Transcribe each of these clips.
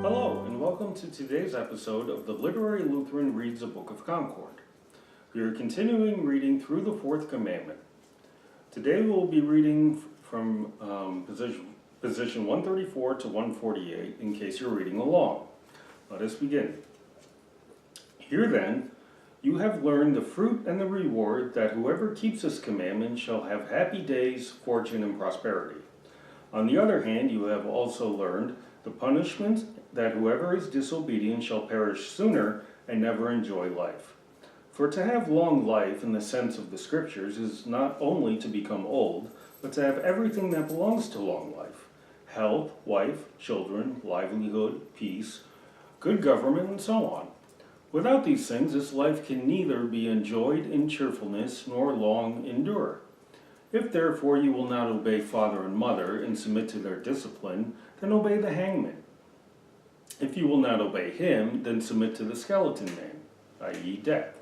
Hello, and welcome to today's episode of the Literary Lutheran Reads a Book of Concord. We are continuing reading through the Fourth Commandment. Today we will be reading from position 134 to 148 in case you're reading along. Let us begin. Here then, you have learned the fruit and the reward that whoever keeps this commandment shall have happy days, fortune, and prosperity. On the other hand, you have also learned the punishment that whoever is disobedient shall perish sooner and never enjoy life. For to have long life in the sense of the Scriptures is not only to become old, but to have everything that belongs to long life: health, wife, children, livelihood, peace, good government, and so on. Without these things, this life can neither be enjoyed in cheerfulness nor long endure. If therefore you will not obey father and mother and submit to their discipline, then obey the hangman. If you will not obey him, then submit to the skeleton man, i.e. death.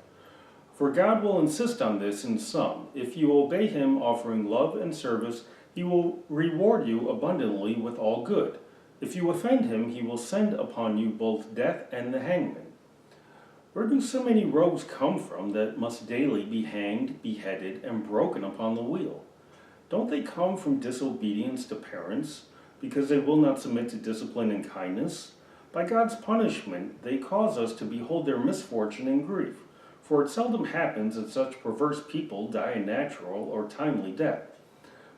For God will insist on this in some. If you obey him, offering love and service, he will reward you abundantly with all good. If you offend him, he will send upon you both death and the hangman. Where do so many rogues come from that must daily be hanged, beheaded, and broken upon the wheel? Don't they come from disobedience to parents, because they will not submit to discipline and kindness? By God's punishment, they cause us to behold their misfortune and grief, for it seldom happens that such perverse people die a natural or timely death.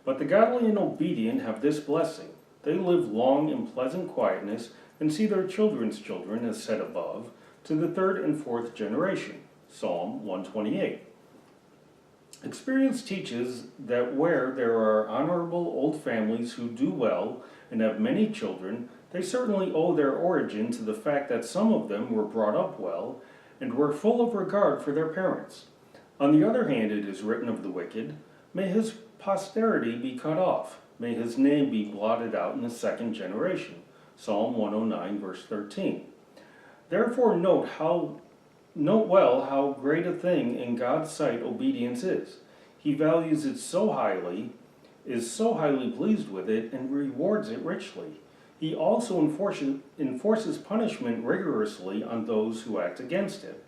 But the godly and obedient have this blessing: they live long in pleasant quietness and see their children's children, as said above, to the third and fourth generation. Psalm 128. Experience teaches that where there are honorable old families who do well and have many children, they certainly owe their origin to the fact that some of them were brought up well and were full of regard for their parents. On the other hand, it is written of the wicked, "May his posterity be cut off, may his name be blotted out in the second generation." Psalm 109, verse 13. Therefore note well how great a thing in God's sight obedience is. He values it so highly, is so highly pleased with it, and rewards it richly. He also enforces punishment rigorously on those who act against it.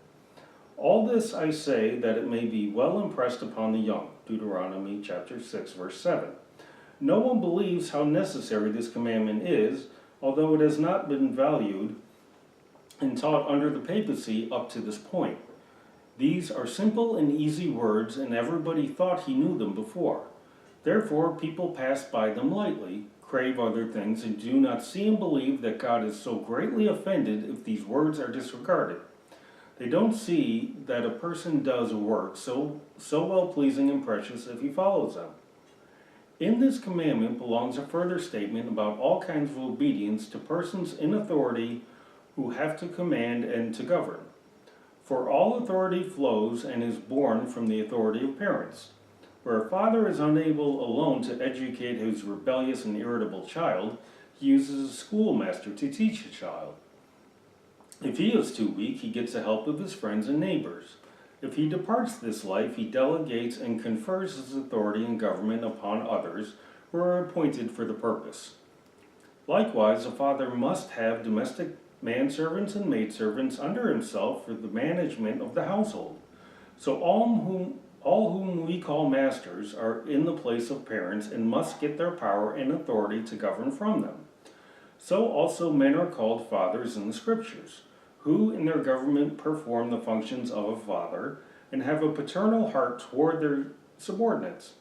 All this I say that it may be well impressed upon the young. Deuteronomy chapter 6, verse 7. No one believes how necessary this commandment is, although it has not been valued and taught under the papacy up to this point. These are simple and easy words, and everybody thought he knew them before. Therefore, people pass by them lightly, crave other things, and do not see and believe that God is so greatly offended if these words are disregarded. They don't see that a person does a work so well-pleasing and precious if he follows them. In this commandment belongs a further statement about all kinds of obedience to persons in authority who have to command and to govern. For all authority flows and is born from the authority of parents. Where a father is unable alone to educate his rebellious and irritable child, he uses a schoolmaster to teach the child. If he is too weak, he gets the help of his friends and neighbors. If he departs this life, he delegates and confers his authority and government upon others who are appointed for the purpose. Likewise, a father must have domestic manservants and maidservants under himself for the management of the household. So all whom we call masters are in the place of parents and must get their power and authority to govern from them. So also men are called fathers in the Scriptures, who in their government perform the functions of a father and have a paternal heart toward their subordinates.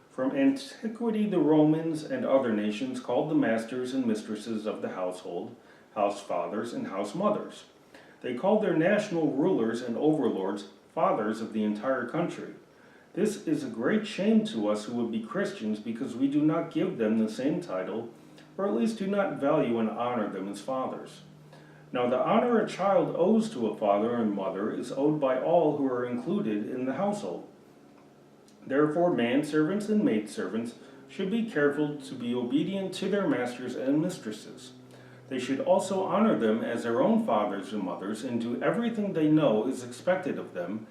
From antiquity, the Romans and other nations called the masters and mistresses of the household house fathers and house mothers. They called their national rulers and overlords fathers of the entire country. This is a great shame to us who would be Christians, because we do not give them the same title, or at least do not value and honor them as fathers. Now the honor a child owes to a father and mother is owed by all who are included in the household. Therefore manservants and maidservants should be careful to be obedient to their masters and mistresses. They should also honor them as their own fathers and mothers, and do everything they know is expected of them,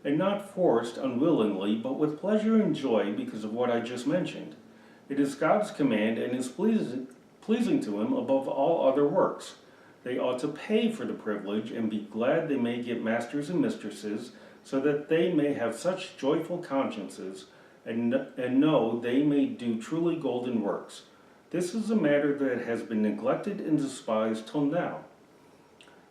and not forced unwillingly, but with pleasure and joy because of what I just mentioned. It is God's command and is pleasing to him above all other works. They ought to pay for the privilege and be glad they may get masters and mistresses, so that they may have such joyful consciences and know they may do truly golden works. This is a matter that has been neglected and despised till now.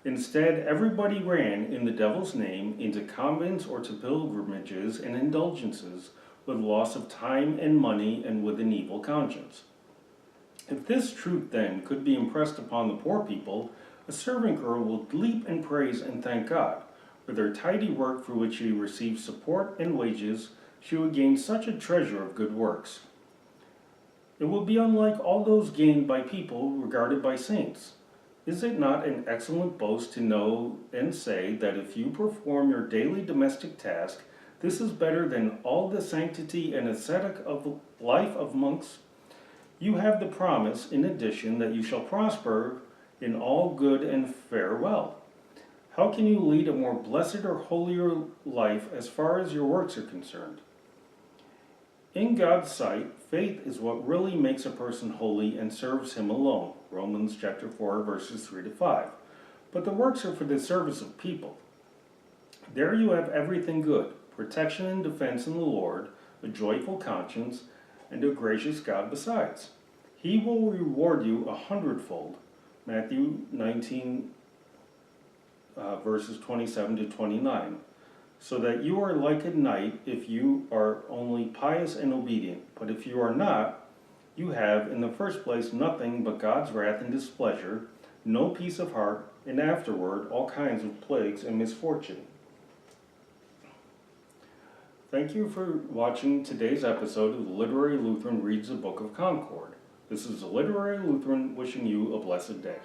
Instead, everybody ran, in the devil's name, into convents or to pilgrimages and indulgences, with loss of time and money and with an evil conscience. If this truth, then, could be impressed upon the poor people, a servant girl will leap and praise and thank God. With her tidy work for which she receives support and wages, she would gain such a treasure of good works. It will be unlike all those gained by people regarded by saints. Is it not an excellent boast to know and say that if you perform your daily domestic task, this is better than all the sanctity and ascetic of life of monks? You have the promise, in addition, that you shall prosper in all good and fare well. How can you lead a more blessed or holier life as far as your works are concerned? In God's sight, faith is what really makes a person holy and serves him alone. Romans chapter 4, verses 3 to 5. But the works are for the service of people. There you have everything good, protection and defense in the Lord, a joyful conscience, and a gracious God besides. He will reward you 100-fold. Matthew 19, verses 27 to 29. So that you are like a knight if you are only pious and obedient. But if you are not, you have, in the first place, nothing but God's wrath and displeasure, no peace of heart, and afterward all kinds of plagues and misfortune. Thank you for watching today's episode of the Literary Lutheran Reads the Book of Concord. This is the Literary Lutheran wishing you a blessed day.